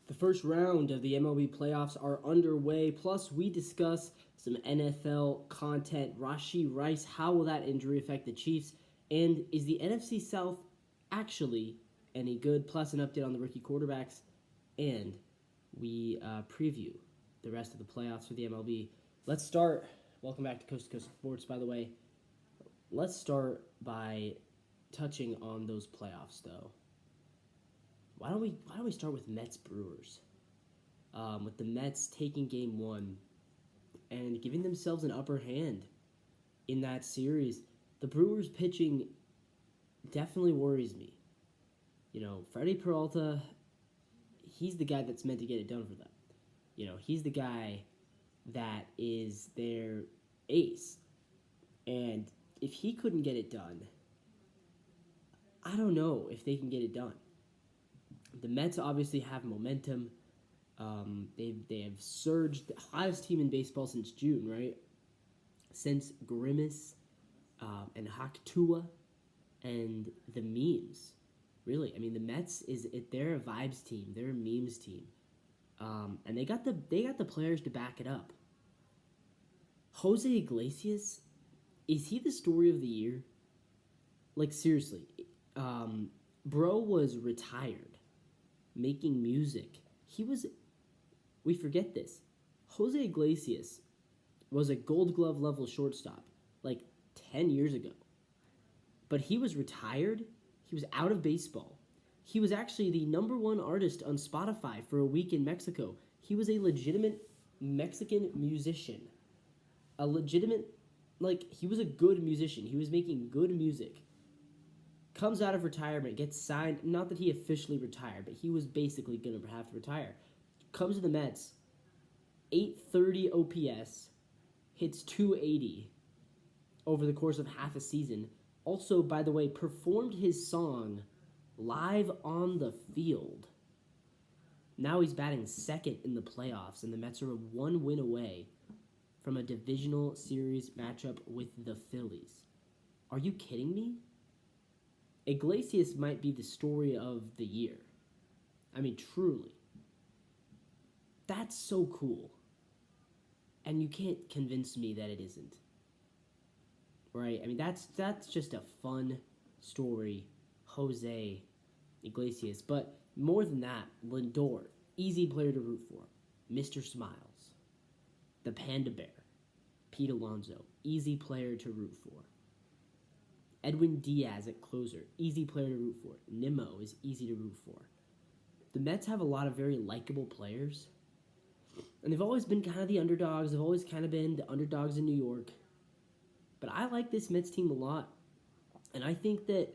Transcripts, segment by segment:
The first round of the MLB playoffs are underway. Plus, we discuss some NFL content. Rashee Rice, how will that injury affect the Chiefs? And is the NFC South actually any good? Plus, an update on the rookie quarterbacks. And we preview the rest of the playoffs for the MLB. Let's start. Welcome back to Coast to Coast Sports, by the way. Let's start by touching on those playoffs, though. Why don't we start with Mets Brewers? With the Mets taking Game 1 and giving themselves an upper hand in that series. The Brewers pitching definitely worries me. You know, Freddie Peralta, he's the guy that's meant to get it done for them. You know, he's the guy that is their ace. And if he couldn't get it done, I don't know if they can get it done. The Mets obviously have momentum. They have surged, the hottest team in baseball since June, right? Since Grimace and Haktua and the memes. Really, I mean, the Mets they're a vibes team. They're a memes team, and they got the players to back it up. Jose Iglesias, is he the story of the year? Like, seriously, bro was retired, making music. We forget this. Jose Iglesias was a Gold Glove level shortstop like 10 years ago. But he was retired. He was out of baseball. He was actually the #1 artist on Spotify for a week in Mexico. He was a legitimate Mexican musician. He was a good musician. He was making good music. Comes out of retirement, gets signed. Not that he officially retired, but he was basically going to have to retire. Comes to the Mets, 830 OPS, hits 280 over the course of half a season. Also, by the way, performed his song live on the field. Now he's batting second in the playoffs, and the Mets are 1 win away from a divisional series matchup with the Phillies. Are you kidding me? Iglesias might be the story of the year. I mean, truly. That's so cool. And you can't convince me that it isn't. Right? I mean, that's just a fun story. Jose Iglesias. But more than that, Lindor, easy player to root for. Mr. Smiles. The Panda Bear. Pete Alonso, easy player to root for. Edwin Diaz at closer, easy player to root for. Nimmo is easy to root for. The Mets have a lot of very likable players. And they've always been kind of the underdogs. They've always kind of been the underdogs in New York. But I like this Mets team a lot. And I think that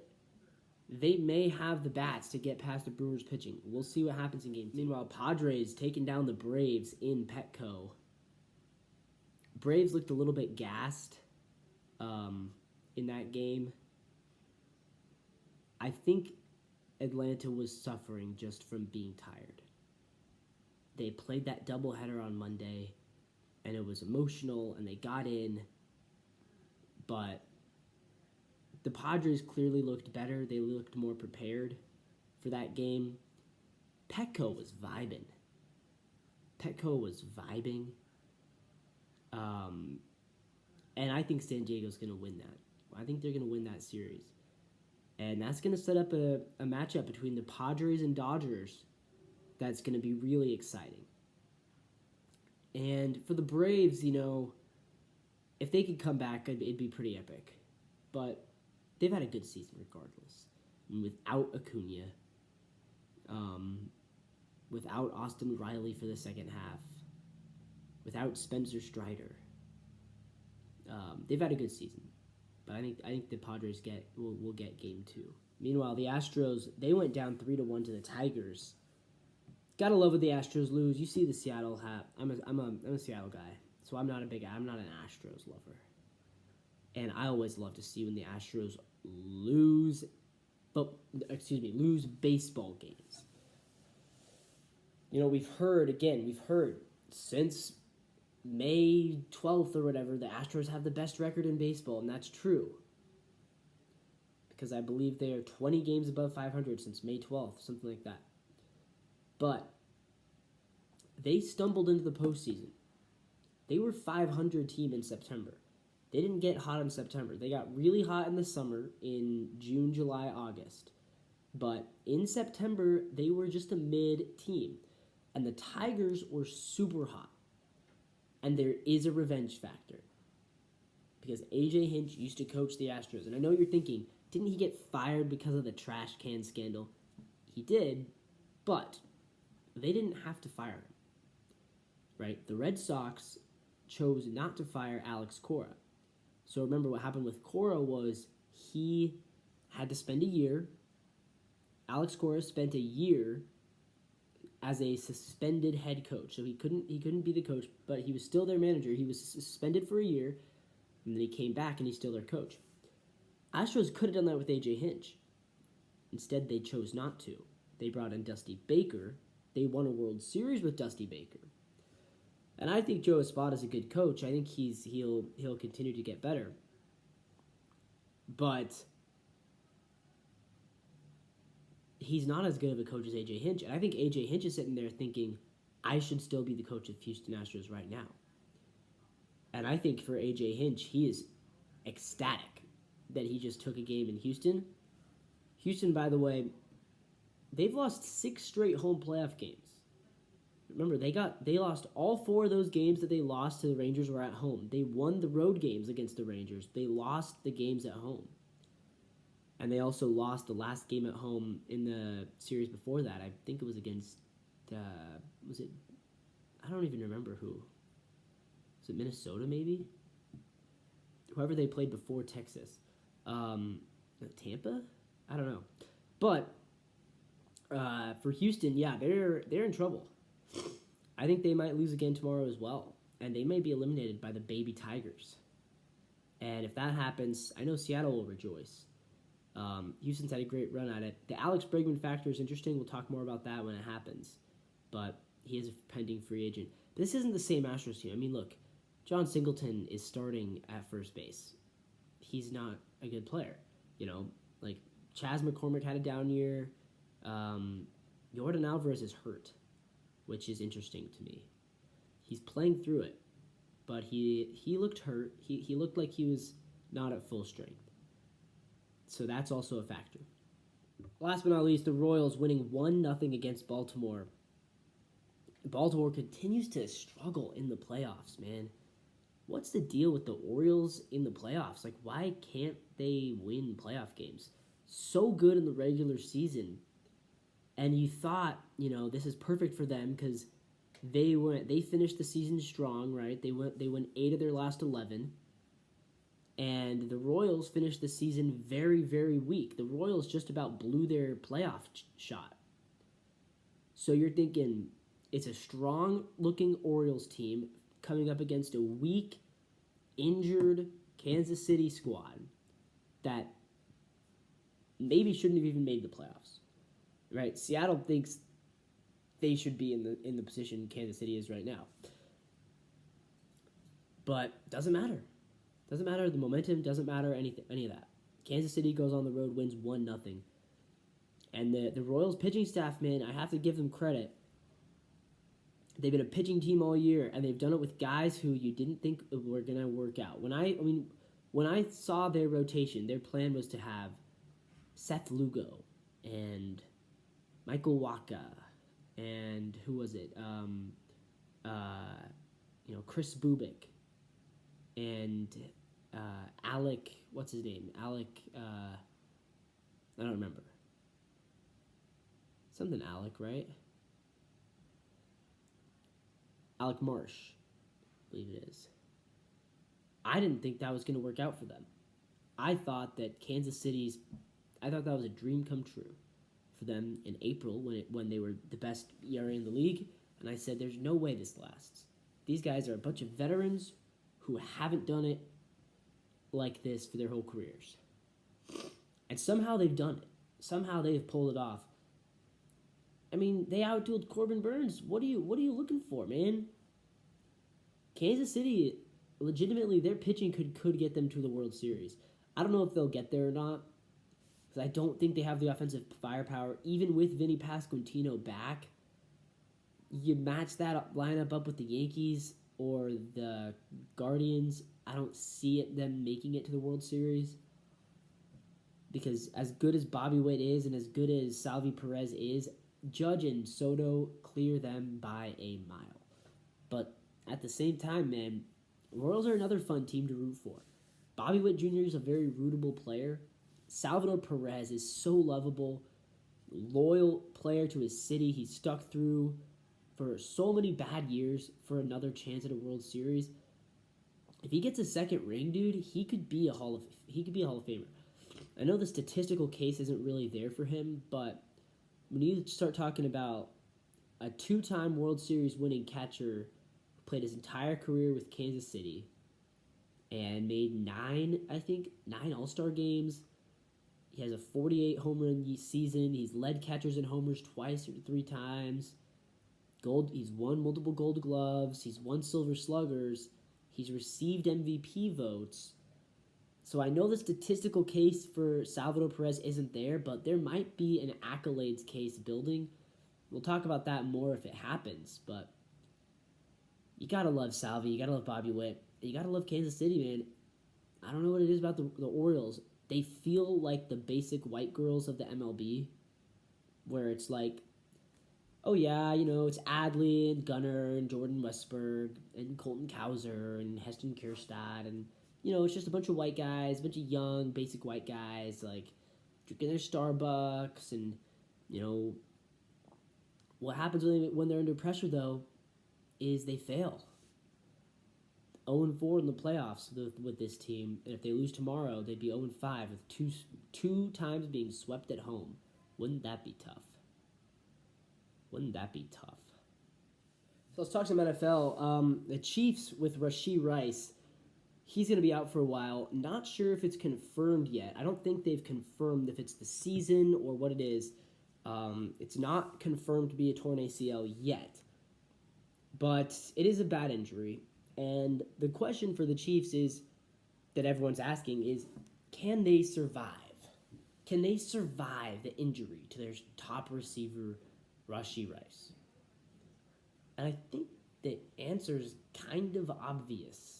they may have the bats to get past the Brewers pitching. We'll see what happens in Game 2. Meanwhile, Padres taking down the Braves in Petco. Braves looked a little bit gassed in that game. I think Atlanta was suffering just from being tired. They played that doubleheader on Monday, and it was emotional, and they got in. But the Padres clearly looked better. They looked more prepared for that game. Petco was vibing. And I think San Diego's going to win that. I think they're going to win that series. And that's going to set up a matchup between the Padres and Dodgers that's going to be really exciting. And for the Braves, you know, if they could come back, it'd be pretty epic. But they've had a good season regardless. And without Acuna, without Austin Riley for the second half, without Spencer Strider, they've had a good season. But I think the Padres will get Game 2. Meanwhile, the Astros, they went down 3-1 to the Tigers. Gotta love when the Astros lose. You see the Seattle hat. I'm a Seattle guy, so I'm not an Astros lover. And I always love to see when the Astros lose baseball games. You know, we've heard since May 12th or whatever, the Astros have the best record in baseball, and that's true. Because I believe they are 20 games above 500 since May 12th, something like that. But they stumbled into the postseason. They were 500 team in September. They didn't get hot in September. They got really hot in the summer in June, July, August. But in September, they were just a mid team. And the Tigers were super hot. And there is a revenge factor. Because A.J. Hinch used to coach the Astros. And I know you're thinking, didn't he get fired because of the trash can scandal? He did, but they didn't have to fire him. Right? The Red Sox chose not to fire Alex Cora. So remember what happened with Cora was he had to spend a year. Alex Cora spent a year as a suspended head coach. So he couldn't be the coach, but he was still their manager. He was suspended for a year, and then he came back and he's still their coach. Astros could have done that with A.J. Hinch. Instead, they chose not to. They brought in Dusty Baker. They won a World Series with Dusty Baker. And I think Joe Espada is a good coach. I think he'll continue to get better. But he's not as good of a coach as A.J. Hinch. And I think A.J. Hinch is sitting there thinking, I should still be the coach of Houston Astros right now. And I think for A.J. Hinch, he is ecstatic that he just took a game in Houston. Houston, by the way, they've lost 6 straight home playoff games. Remember, they lost all 4 of those games that they lost to the Rangers were at home. They won the road games against the Rangers. They lost the games at home. And they also lost the last game at home in the series before that. I think it was against, I don't even remember who. Was it Minnesota, maybe? Whoever they played before Texas. Tampa? I don't know. But for Houston, yeah, they're in trouble. I think they might lose again tomorrow as well. And they may be eliminated by the baby Tigers. And if that happens, I know Seattle will rejoice. Houston's had a great run at it. The Alex Bregman factor is interesting. We'll talk more about that when it happens. But he is a pending free agent. But this isn't the same Astros team. I mean, look, John Singleton is starting at first base. He's not a good player. You know, like Chas McCormick had a down year. Yordan Alvarez is hurt, which is interesting to me. He's playing through it, but he looked hurt. He looked like he was not at full strength. So that's also a factor. Last but not least, the Royals winning 1-0 against Baltimore. Baltimore continues to struggle in the playoffs, man. What's the deal with the Orioles in the playoffs? Like, why can't they win playoff games? So good in the regular season. And you thought, this is perfect for them because they finished the season strong, right? They won 8 of their last 11. And the Royals finished the season very, very weak. The Royals just about blew their playoff shot. So you're thinking it's a strong-looking Orioles team coming up against a weak, injured Kansas City squad that maybe shouldn't have even made the playoffs. Right? Seattle thinks they should be in the position Kansas City is right now. But doesn't matter. Doesn't matter the momentum, doesn't matter any of that. Kansas City goes on the road, wins 1-0. And the Royals pitching staff, man, I have to give them credit. They've been a pitching team all year, and they've done it with guys who you didn't think were going to work out. When I saw their rotation, their plan was to have Seth Lugo and Michael Wacha and who was it? Chris Bubik and Alec. What's his name? Alec. I don't remember. Something Alec, right? Alec Marsh, I believe it is. I didn't think that was going to work out for them. I thought that that was a dream come true for them in April when they were the best ERA in the league, and I said, there's no way this lasts. These guys are a bunch of veterans who haven't done it like this for their whole careers. And somehow they've done it. Somehow they've pulled it off. I mean, they outdueled Corbin Burns. What are you looking for, man? Kansas City, legitimately, their pitching could get them to the World Series. I don't know if they'll get there or not, because I don't think they have the offensive firepower. Even with Vinny Pasquantino back, You match that lineup up with the Yankees or the Guardians, I don't see them making it to the World Series. Because as good as Bobby Witt is and as good as Salvi Perez is, Judge and Soto clear them by a mile. But at the same time, man, Royals are another fun team to root for. Bobby Witt Jr. is a very rootable player. Salvador Perez is so lovable, loyal player to his city. He stuck through for so many bad years for another chance at a World Series. If he gets a second ring, dude, he could be a Hall of Famer. I know the statistical case isn't really there for him, but when you start talking about a two-time World Series winning catcher who played his entire career with Kansas City and made nine All-Star games. He has a 48 home run season. He's led catchers in homers twice or three times. He's won multiple Gold Gloves. He's won Silver Sluggers. He's received MVP votes. So I know the statistical case for Salvador Perez isn't there, but there might be an accolades case building. We'll talk about that more if it happens, but you gotta love Salvi, you gotta love Bobby Witt, you gotta love Kansas City, man. I don't know what it is about the Orioles. They feel like the basic white girls of the MLB, where it's like, oh yeah, it's Adley and Gunnar and Jordan Westberg and Colton Cowser and Heston Kjerstad and it's just a bunch of white guys, a bunch of young, basic white guys, like, drinking their Starbucks, and, what happens when they're under pressure, though, is they fail. 0-4 in the playoffs with this team, and if they lose tomorrow, they'd be 0-5 with two times being swept at home. Wouldn't that be tough? So let's talk some NFL. The Chiefs with Rashee Rice. He's going to be out for a while. Not sure if it's confirmed yet. I don't think they've confirmed if it's the season or what it is. It's not confirmed to be a torn ACL yet. But it is a bad injury. And the question for the Chiefs that everyone's asking is, can they survive? Can they survive the injury to their top receiver, Rashee Rice? And I think the answer is kind of obvious.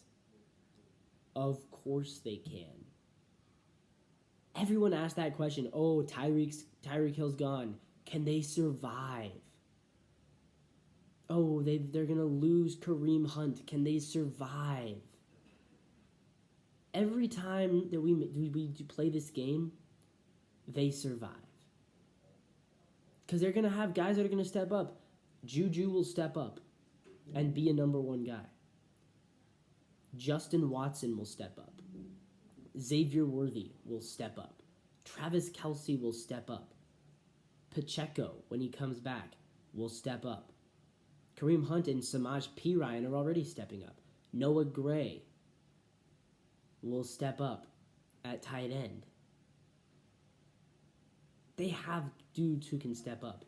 Of course they can. Everyone asked that question. Oh, Tyreek Hill's gone. Can they survive? Oh, they're going to lose Kareem Hunt. Can they survive? Every time that we play this game, they survive. Because they're going to have guys that are going to step up. Juju will step up and be a number one guy. Justin Watson will step up. Xavier Worthy will step up. Travis Kelce will step up. Pacheco, when he comes back, will step up. Kareem Hunt and Samaj P. Ryan are already stepping up. Noah Gray will step up at tight end. They have dudes who can step up.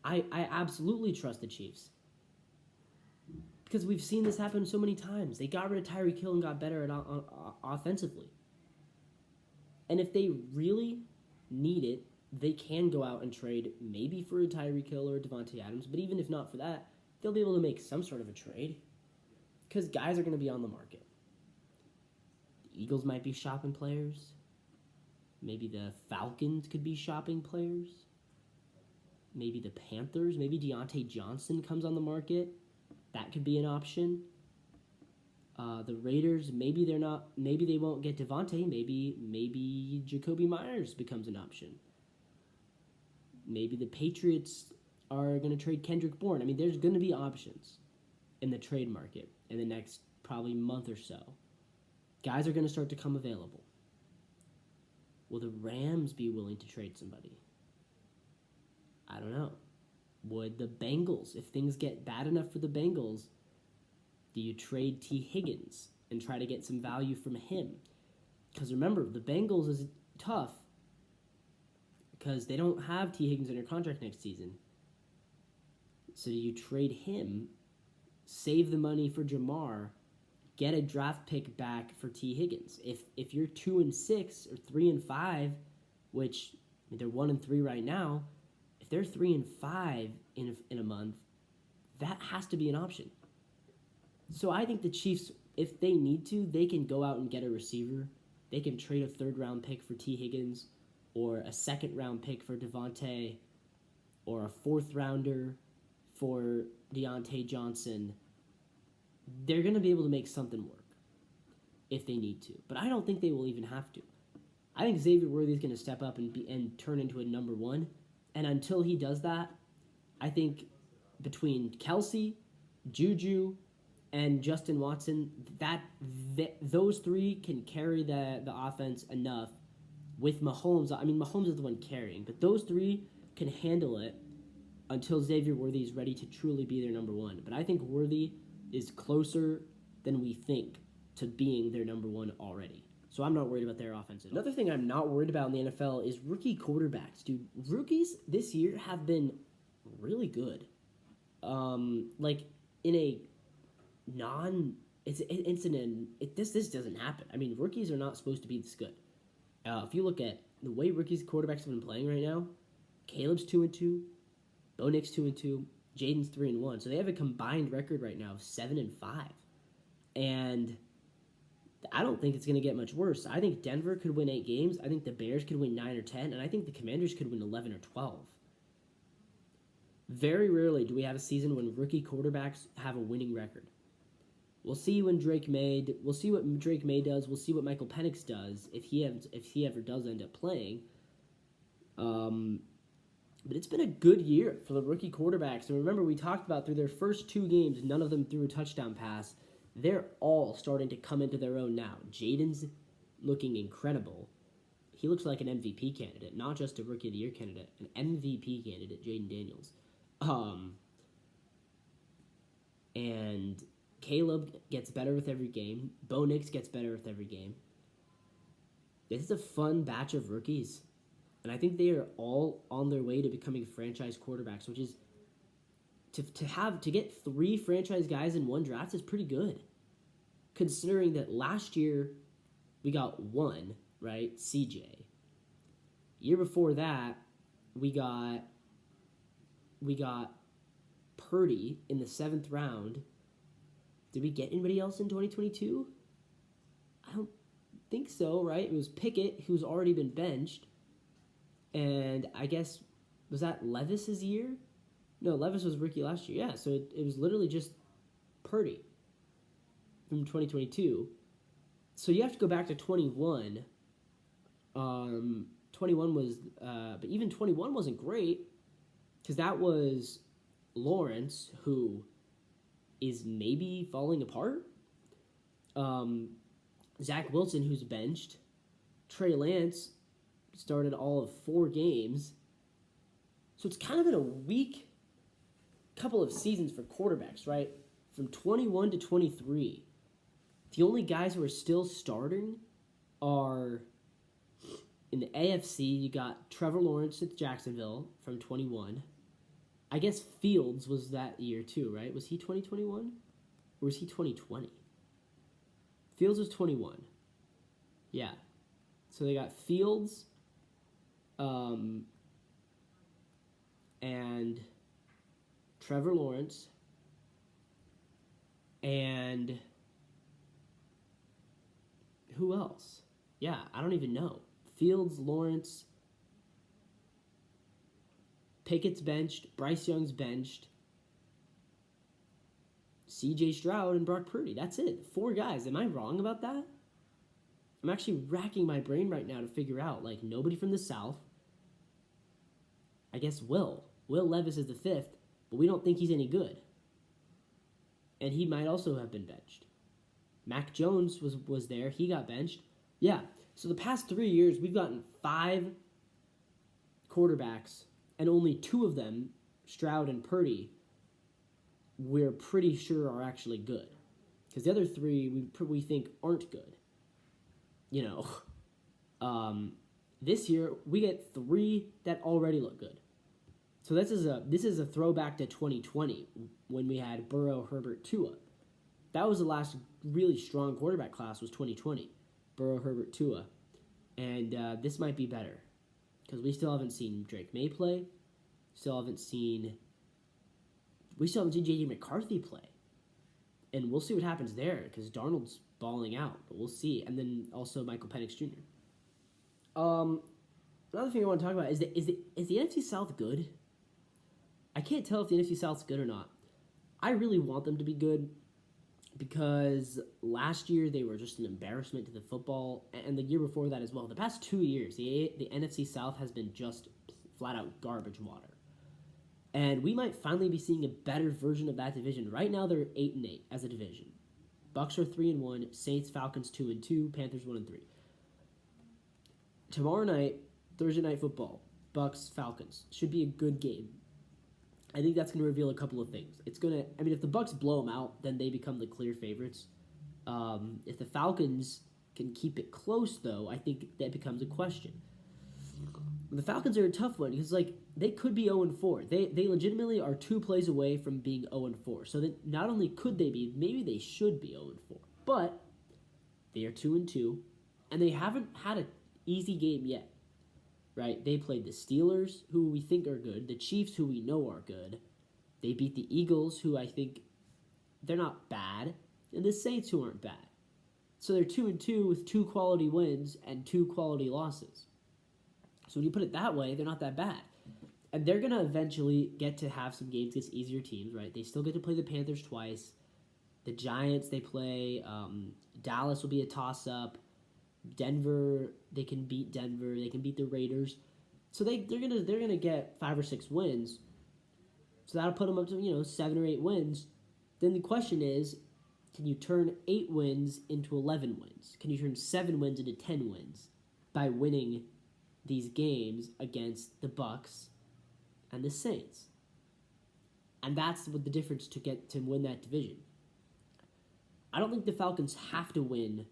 I absolutely trust the Chiefs. Because we've seen this happen so many times. They got rid of Tyreek Hill and got better at offensively. And if they really need it, they can go out and trade maybe for a Tyreek Hill or a Devontae Adams. But even if not for that, they'll be able to make some sort of a trade. Because guys are going to be on the market. The Eagles might be shopping players. Maybe the Falcons could be shopping players. Maybe the Panthers. Maybe Deontay Johnson comes on the market. That could be an option. The Raiders, maybe they won't get Devontae. Maybe Jacoby Myers becomes an option. Maybe the Patriots are going to trade Kendrick Bourne. I mean, there's going to be options in the trade market in the next probably month or so. Guys are going to start to come available. Will the Rams be willing to trade somebody? I don't know. Would the Bengals, if things get bad enough for the Bengals, do you trade T. Higgins and try to get some value from him? Because remember, the Bengals is tough because they don't have T. Higgins under contract next season. So do you trade him, save the money for Jamar, get a draft pick back for T. Higgins? If you're 2-6 or 3-5, which they're 1-3 right now, if they're 3-5 in a month, that has to be an option. So I think the Chiefs, if they need to, they can go out and get a receiver. They can trade a third-round pick for T. Higgins, or a second-round pick for Devontae, or a fourth-rounder for Deontay Johnson. They're going to be able to make something work if they need to. But I don't think they will even have to. I think Xavier Worthy is going to step up and turn into a number one. And until he does that, I think between Kelsey, Juju, and Justin Watson, those three can carry the offense enough. With Mahomes, I mean, Mahomes is the one carrying, but those three can handle it until Xavier Worthy is ready to truly be their number one. But I think Worthy is closer than we think to being their number one already. So I'm not worried about their offense. Another thing I'm not worried about in the NFL is rookie quarterbacks. Dude, rookies this year have been really good. Like in a this doesn't happen. I mean, rookies are not supposed to be this good. If you look at the way rookies quarterbacks have been playing right now, Caleb's 2-2, Bo Nix 2-2, Jaden's 3-1. So they have a combined record right now of 7-5, and I don't think it's going to get much worse. I think Denver could win 8 games. I think the Bears could win 9 or 10, and I think the Commanders could win 11 or 12. Very rarely do we have a season when rookie quarterbacks have a winning record. We'll see when Drake May. We'll see what Drake May does. We'll see what Michael Penix does if he ever does end up playing. But it's been a good year for the rookie quarterbacks. And remember, we talked about through their first 2 games, none of them threw a touchdown pass. They're all starting to come into their own now. Jaden's looking incredible. He looks like an MVP candidate, not just a Rookie of the Year candidate, an MVP candidate, Jaden Daniels. And Caleb gets better with every game. Bo Nix gets better with every game. This is a fun batch of rookies. And I think they are all on their way to becoming franchise quarterbacks, which is to get 3 franchise guys in one draft is pretty good. Considering that last year we got 1, right? CJ. Year before that, we got Purdy in the 7th round. Did we get anybody else in 2022? I don't think so, right? It was Pickett, who's already been benched. And I guess, was that Levis's year? No, Levis was rookie last year. Yeah, so it was literally just Purdy from 2022. So you have to go back to 21. 21 was, but even 21 wasn't great because that was Lawrence, who is maybe falling apart. Zach Wilson, who's benched. Trey Lance started all of 4 games. So it's kind of been a weak couple of seasons for quarterbacks, right? From 21 to 23. The only guys who are still starting are in the AFC, you got Trevor Lawrence at Jacksonville from 21. I guess Fields was that year too, right? Was he 2021? Or was he 2020? Fields was 21. Yeah. So they got Fields and Trevor Lawrence and who else? Yeah, I don't even know. Fields, Lawrence, Pickett's benched, Bryce Young's benched, C.J. Stroud, and Brock Purdy. That's it. 4 guys. Am I wrong about that? I'm actually racking my brain right now to figure out, like, nobody from the South. I guess Will Levis is the 5th, but we don't think he's any good. And he might also have been benched. Mac Jones was there. He got benched. Yeah. So the past 3 years, we've gotten 5 quarterbacks, and only 2 of them, Stroud and Purdy, we're pretty sure are actually good. Because the other 3 we think aren't good. You know. This year, we get 3 that already look good. So this is a throwback to 2020 when we had Burrow, Herbert, Tua. That was the last really strong quarterback class was 2020. Burrow, Herbert, Tua. And this might be better. Because we still haven't seen Drake May play. Still haven't seen We still haven't seen J.J. McCarthy play. And we'll see what happens there because Darnold's balling out. But we'll see. And then also Michael Penix Jr. Another thing I want to talk about is the NFC South good? I can't tell if the NFC South's good or not. I really want them to be good because last year they were just an embarrassment to the football, and the year before that as well. The past 2 years, the NFC South has been just flat-out garbage water. And we might finally be seeing a better version of that division. Right now they're 8-8 as a division. Bucks are 3-1, Saints, Falcons 2-2, Panthers 1-3. Tomorrow night, Thursday Night Football, Bucks, Falcons. Should be a good game. I think that's going to reveal a couple of things. If the Bucks blow them out, then they become the clear favorites. If the Falcons can keep it close, though, I think that becomes a question. The Falcons are a tough one because, they could be 0-4. They legitimately are 2 plays away from being 0-4. So that not only could they be, maybe they should be 0-4. But they are 2-2, and they haven't had an easy game yet. Right? They played the Steelers, who we think are good, the Chiefs, who we know are good. They beat the Eagles, who I think they're not bad, and the Saints, who aren't bad. So they're 2-2 with 2 quality wins and 2 quality losses. So when you put it that way, they're not that bad. And they're going to eventually get to have some games against easier teams, right? They still get to play the Panthers twice. The Giants, they play. Dallas will be a toss-up. Denver, they can beat Denver. They can beat the Raiders. So they're gonna get 5 or 6 wins. So that'll put them up to 7 or 8 wins. Then the question is, can you turn 8 wins into 11 wins? Can you turn 7 wins into 10 wins by winning these games against the Bucks and the Saints? And that's what the difference to win that division. I don't think the Falcons have to win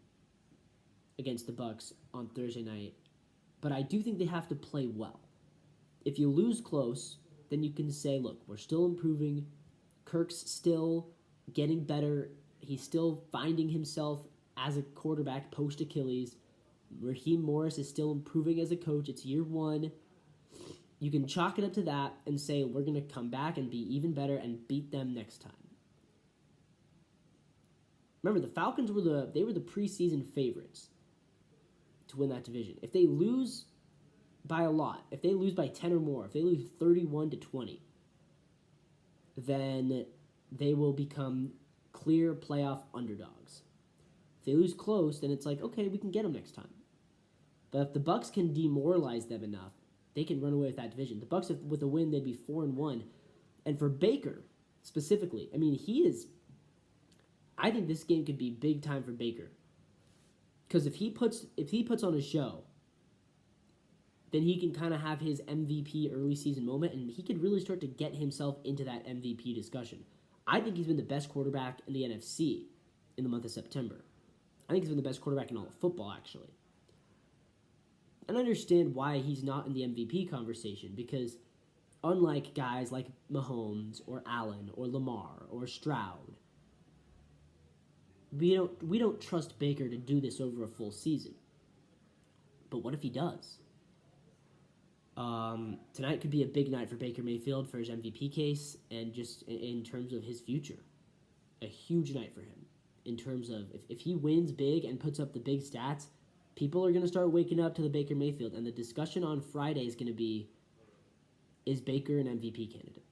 against the Bucks on Thursday night, but I do think they have to play well. If you lose close, then you can say, look, we're still improving. Kirk's still getting better. He's still finding himself as a quarterback post-Achilles. Raheem Morris is still improving as a coach. It's year 1. You can chalk it up to that and say we're going to come back and be even better and beat them next time. Remember, the Falcons were the preseason favorites to win that division. If they lose by a lot, if they lose by 10 or more, if they lose 31-20, then they will become clear playoff underdogs. If they lose close, then it's like, okay, we can get them next time. But if the Bucks can demoralize them enough, they can run away with that division. The Bucks, with a win, they'd be 4-1. And for Baker, specifically, I think this game could be big time for Baker. Because if he puts on a show, then he can kind of have his MVP early season moment, and he could really start to get himself into that MVP discussion. I think he's been the best quarterback in the NFC in the month of September. I think he's been the best quarterback in all of football, actually. And I understand why he's not in the MVP conversation, because unlike guys like Mahomes or Allen or Lamar or Stroud, we don't trust Baker to do this over a full season. But what if he does? Tonight could be a big night for Baker Mayfield for his MVP case and just in terms of his future. A huge night for him in terms of if he wins big and puts up the big stats, people are going to start waking up to the Baker Mayfield. And the discussion on Friday is going to be, is Baker an MVP candidate?